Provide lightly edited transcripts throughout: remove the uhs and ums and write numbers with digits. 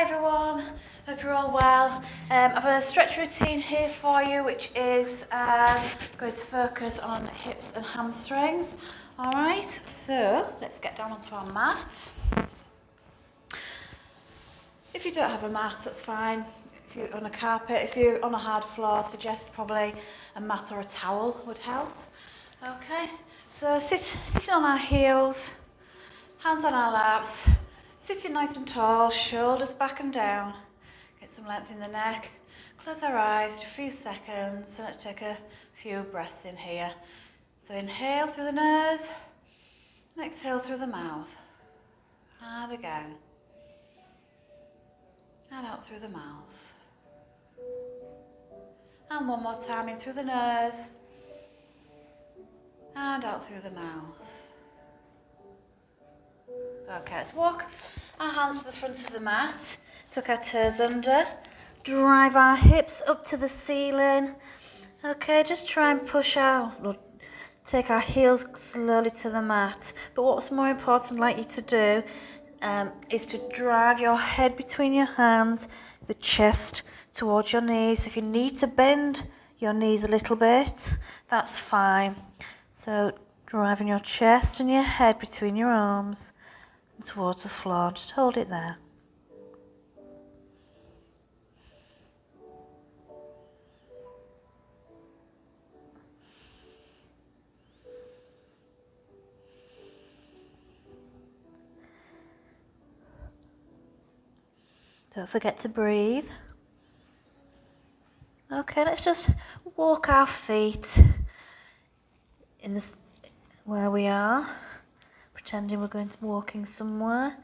everyone, hope you're all well. I have a stretch routine here for you which is going to focus on hips and hamstrings. Alright, so let's get down onto our mat. If you don't have a mat, that's fine. If you're on a carpet, if you're on a hard floor, I suggest probably a mat or a towel would help. Okay, so sitting on our heels, hands on our laps, sitting nice and tall, shoulders back and down. Get some length in the neck. Close our eyes for a few seconds. So let's take a few breaths in here. So inhale through the nose, and exhale through the mouth. And again. And out through the mouth. And one more time, in through the nose, and out through the mouth. Okay, let's walk our hands to the front of the mat, tuck our toes under, drive our hips up to the ceiling. Okay, just try and push out, take our heels slowly to the mat. But what's more important, I'd like you to do, is to drive your head between your hands, the chest towards your knees. If you need to bend your knees a little bit, that's fine. So driving your chest and your head between your arms and towards the floor. Just hold it there. Don't forget to breathe. Okay, let's just walk our feet in this where we are, pretending we're going to walking somewhere,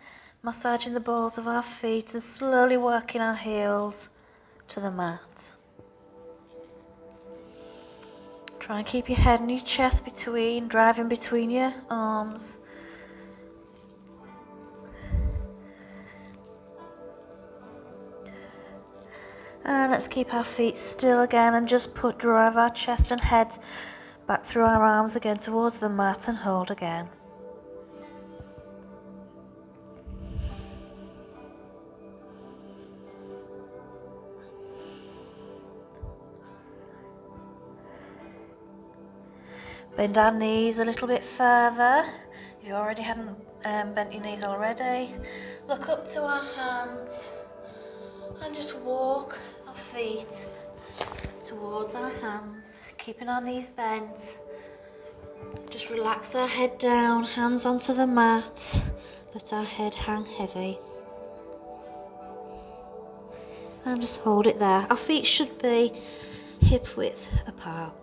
massaging the balls of our feet and slowly working our heels to the mat. Try and keep your head and your chest driving between your arms. And let's keep our feet still again and just drive our chest and head back through our arms again towards the mat and hold again. Bend our knees a little bit further. If you already hadn't bent your knees already, look up to our hands and just walk our feet towards our hands, keeping our knees bent. Just relax our head down, hands onto the mat, let our head hang heavy. And just hold it there. Our feet should be hip width apart.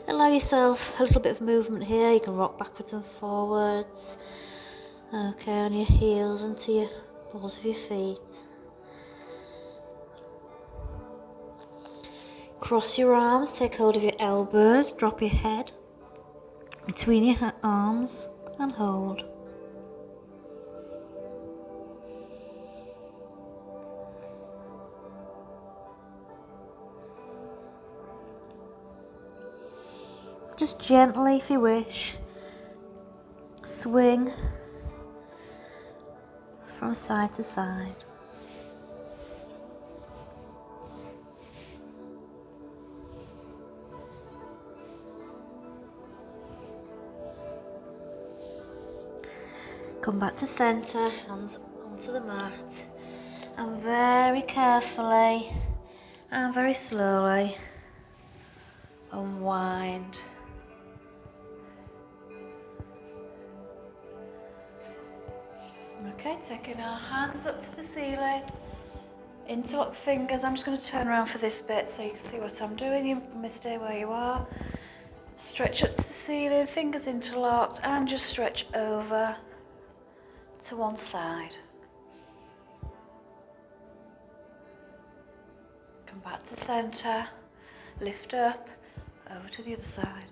Allow yourself a little bit of movement here. You can rock backwards and forwards. Okay, on your heels and to your balls of your feet. Cross your arms, take hold of your elbows, drop your head between your arms and hold. Just gently, if you wish, swing from side to side. Come back to centre, hands onto the mat, and very carefully and very slowly unwind. Okay, taking our hands up to the ceiling, interlock fingers. I'm just going to turn around for this bit so you can see what I'm doing. You may stay where you are. Stretch up to the ceiling, fingers interlocked, and just stretch over to one side. Come back to centre, lift up, over to the other side.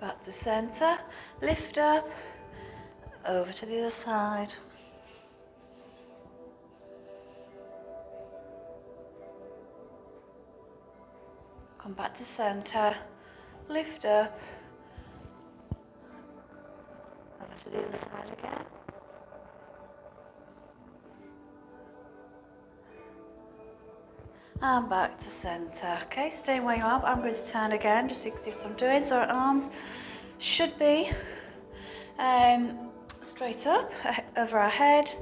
Back to centre, lift up, over to the other side. and back to centre, lift up, over to the other side again. And back to centre. Okay, staying where you are, but I'm going to turn again, just so you can see what I'm doing. So our arms should be straight up, over our head.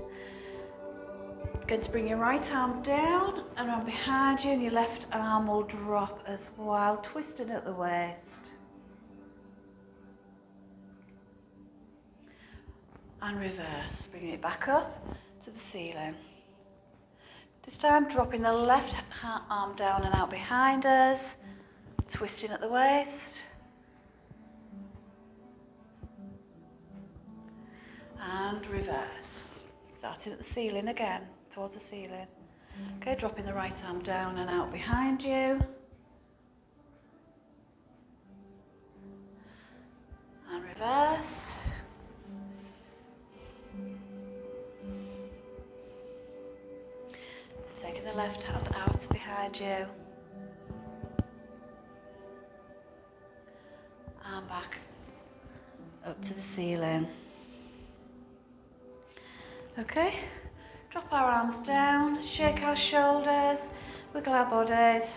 Going to bring your right arm down and around behind you, and your left arm will drop as well, twisting at the waist. And reverse, bringing it back up to the ceiling. This time, dropping the left arm down and out behind us, twisting at the waist. And reverse, starting at the ceiling again, towards the ceiling. Okay, dropping the right arm down and out behind you. And reverse. Taking the left hand out behind you. And back up to the ceiling. Okay, drop our arms down, shake our shoulders, wiggle our bodies,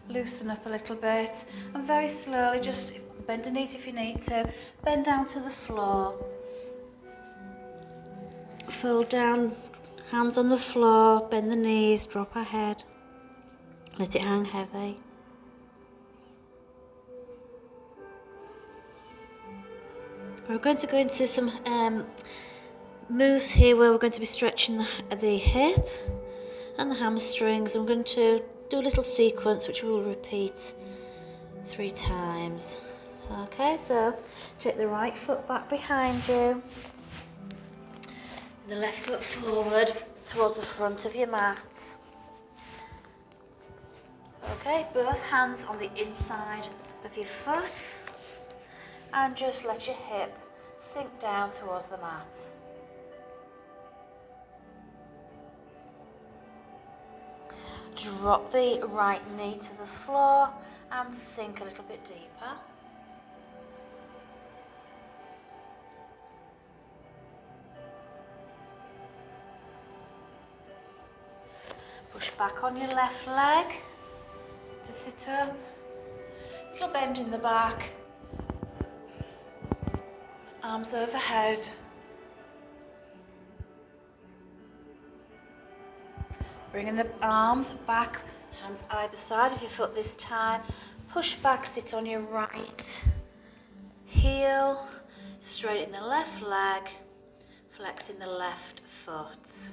loosen up a little bit, and very slowly, just bend the knees if you need to, bend down to the floor. Fold down, hands on the floor, bend the knees, drop our head, let it hang heavy. We're going to go into some moves here where we're going to be stretching the hip and the hamstrings. I'm going to do a little sequence which we will repeat 3 times. Okay, so take the right foot back behind you, the left foot forward towards the front of your mat. Okay, both hands on the inside of your foot, and just let your hip sink down towards the mat. Drop the right knee to the floor and sink a little bit deeper. Push back on your left leg to sit up. Little bend in the back. Arms overhead. Bringing the arms back, hands either side of your foot this time. Push back, sit on your right heel, straighten the left leg, flexing the left foot.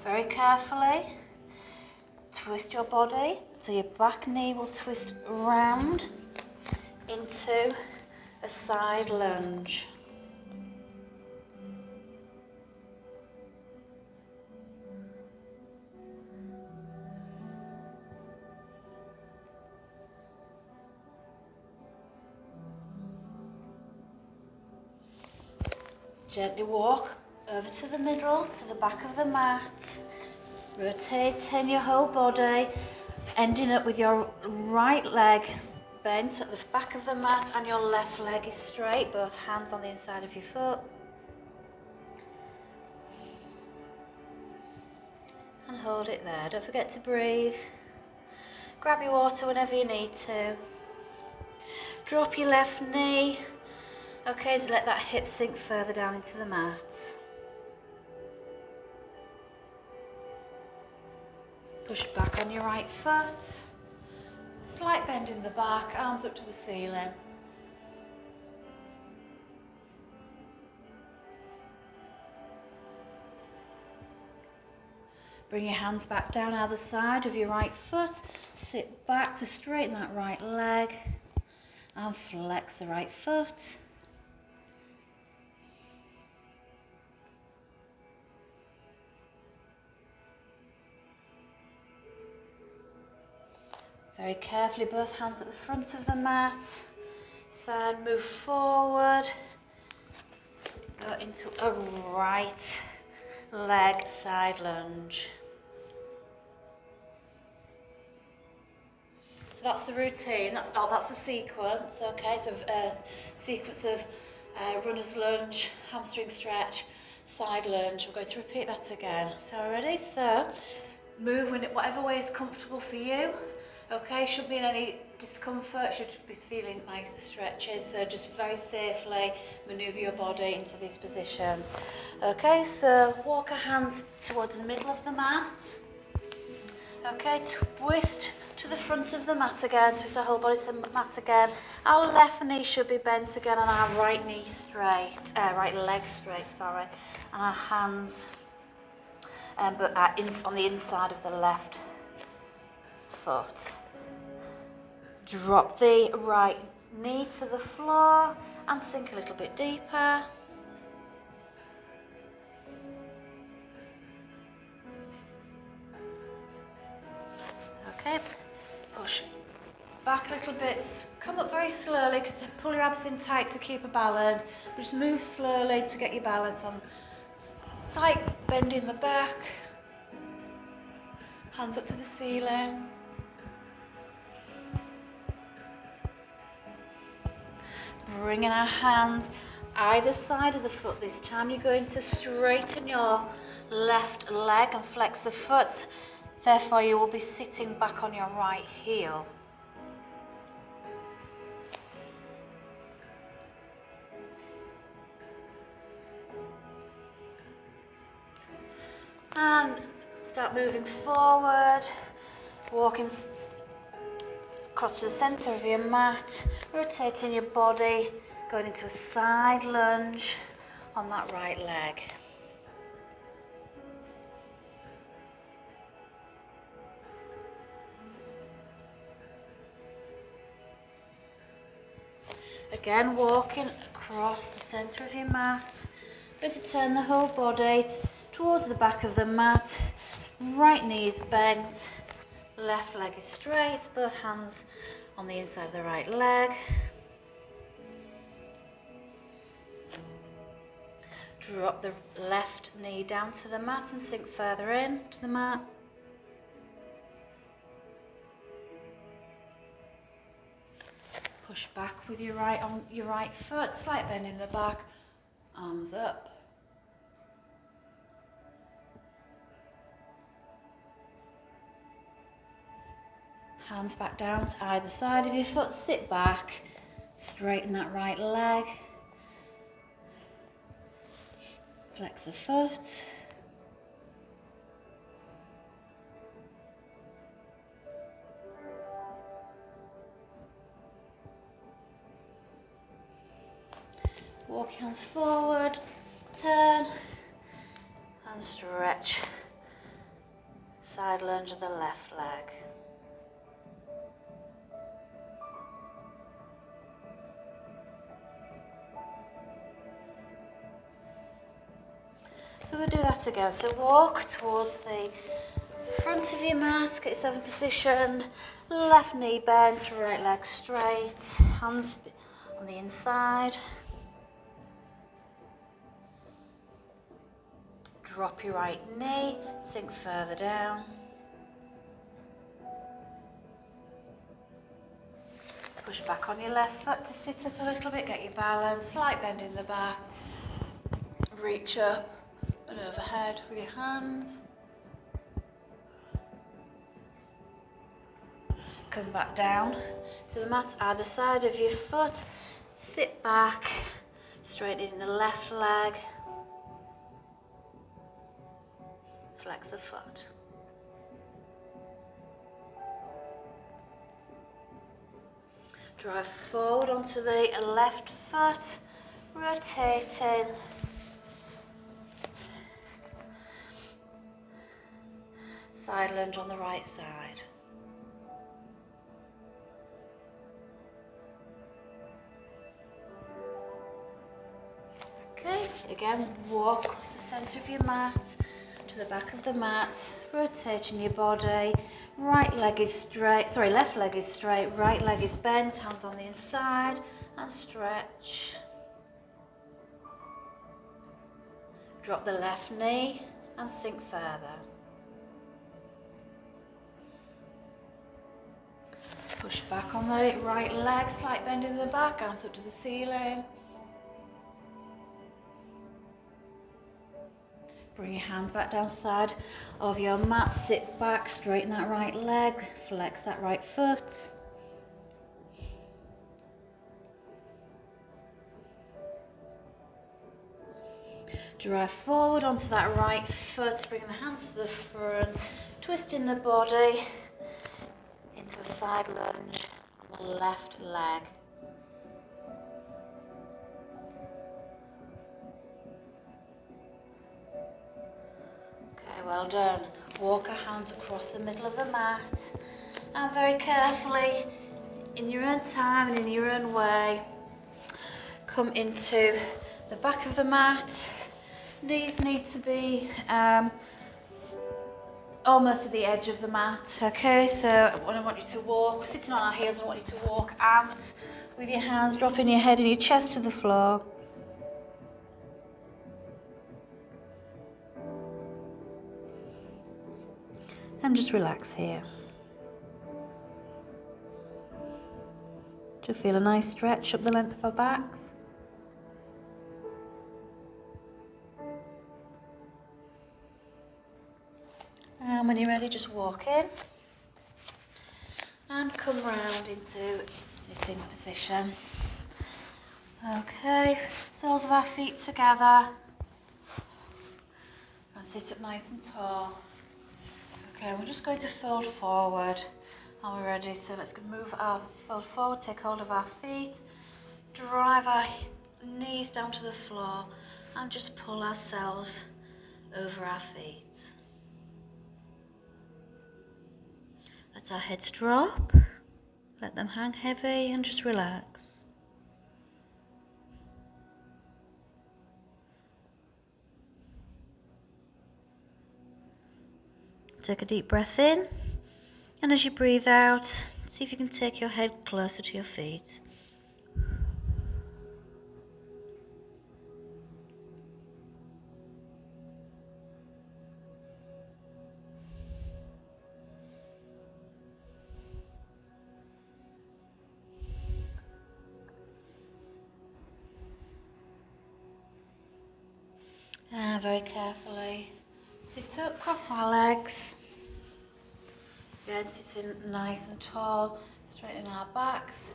Very carefully, twist your body so your back knee will twist round into a side lunge. Gently walk over to the middle, to the back of the mat, rotating your whole body, ending up with your right leg bent at the back of the mat and your left leg is straight, both hands on the inside of your foot. And hold it there. Don't forget to breathe. Grab your water whenever you need to. Drop your left knee. Okay, so let that hip sink further down into the mat. Push back on your right foot. Slight bend in the back, arms up to the ceiling. Bring your hands back down either side of your right foot. Sit back to straighten that right leg and flex the right foot. Very carefully, both hands at the front of the mat. Side, move forward. Go into a right leg side lunge. So that's the routine, that's the sequence, okay? So sequence of runner's lunge, hamstring stretch, side lunge. We're going to repeat that again. So ready? So move in whatever way is comfortable for you. Okay, shouldn't be in any discomfort, should be feeling nice stretches. So just very safely maneuver your body into these positions. Okay, so walk our hands towards the middle of the mat. Okay, twist to the front of the mat again, twist our whole body to the mat again. Our left knee should be bent again and our right knee straight, right leg straight, sorry. And our hands on the inside of the left foot. Drop the right knee to the floor and sink a little bit deeper. Okay, push back a little bit, come up very slowly because pull your abs in tight to keep a balance. Just move slowly to get your balance on. Slight bend in the back, hands up to the ceiling. Bringing our hands either side of the foot. This time you're going to straighten your left leg and flex the foot. Therefore you will be sitting back on your right heel. And start moving forward, walking across to the centre of your mat, rotating your body, going into a side lunge on that right leg. Again, walking across the centre of your mat, going to turn the whole body towards the back of the mat, right knee is bent, left leg is straight, both hands on the inside of the right leg. Drop the left knee down to the mat and sink further in to the mat. Push back with your right foot, slight bend in the back, arms up. Hands back down to either side of your foot, sit back, straighten that right leg, flex the foot. Walk your hands forward, turn and stretch. Side lunge of the left leg. So we're going to do that again. So walk towards the front of your mat, get yourself in position, left knee bent, right leg straight, hands on the inside. Drop your right knee, sink further down. Push back on your left foot to sit up a little bit, get your balance, slight bend in the back. Reach up and overhead with your hands. Come back down to the mat, either side of your foot. Sit back, straightening the left leg. Flex the foot. Drive forward onto the left foot, rotating. Side lunge on the right side. Okay, again, walk across the centre of your mat to the back of the mat, rotating your body. Right leg is straight, sorry, left leg is straight, right leg is bent, hands on the inside, and stretch. Drop the left knee, and sink further. Push back on the right leg, slight bend in the back, arms up to the ceiling. Bring your hands back down the side of your mat, sit back, straighten that right leg, flex that right foot. Drive forward onto that right foot, bring the hands to the front, twisting the body into a side lunge on the left leg. Okay, well done. Walk our hands across the middle of the mat and very carefully, in your own time and in your own way, come into the back of the mat. Knees need to be almost at the edge of the mat, okay? So I want you to walk, we're sitting on our heels, I want you to walk out with your hands, dropping your head and your chest to the floor. And just relax here. Do you feel a nice stretch up the length of our backs? And when you're ready, just walk in and come round into sitting position. Okay, soles of our feet together. And sit up nice and tall. Okay, we're just going to fold forward. Are we ready? So let's fold forward, take hold of our feet, drive our knees down to the floor, and just pull ourselves over our feet. Let our heads drop, let them hang heavy, and just relax. Take a deep breath in, and as you breathe out, see if you can take your head closer to your feet. And very carefully sit up, cross our legs. Again, sitting nice and tall, straightening our backs,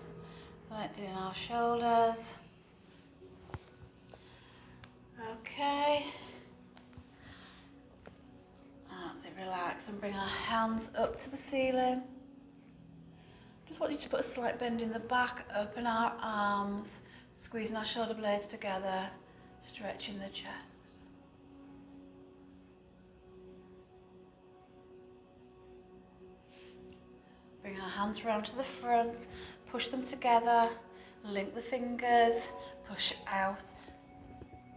lengthening our shoulders. Okay. That's it, relax and bring our hands up to the ceiling. Just want you to put a slight bend in the back, open our arms, squeezing our shoulder blades together, stretching the chest. Bring our hands round to the front, push them together, link the fingers, push out,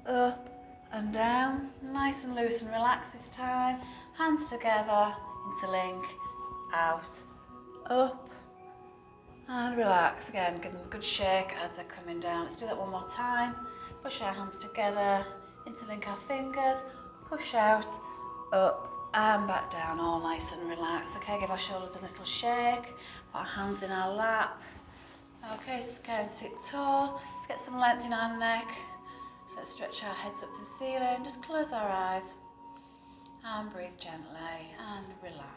up and down, nice and loose and relaxed this time. Hands together, interlink, out, up, and relax. Again, give them a good shake as they're coming down. Let's do that one more time. Push our hands together, interlink our fingers, push out, up, and back down, all nice and relaxed. Okay, give our shoulders a little shake, put our hands in our lap. Okay, so again, sit tall. Let's get some length in our neck. So let's stretch our heads up to the ceiling. Just close our eyes and breathe gently and relax.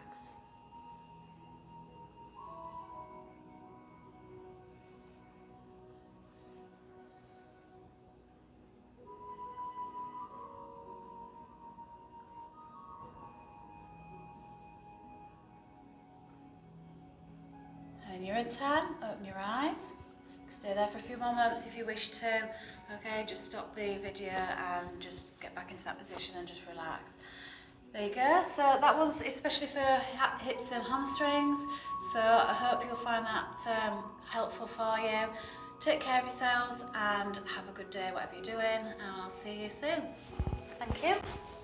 And in your own time, open your eyes. Stay there for a few more moments if you wish to. Okay, just stop the video and just get back into that position and just relax. There you go. So that one's especially for hips and hamstrings. So I hope you'll find that helpful for you. Take care of yourselves and have a good day, whatever you're doing, and I'll see you soon. Thank you.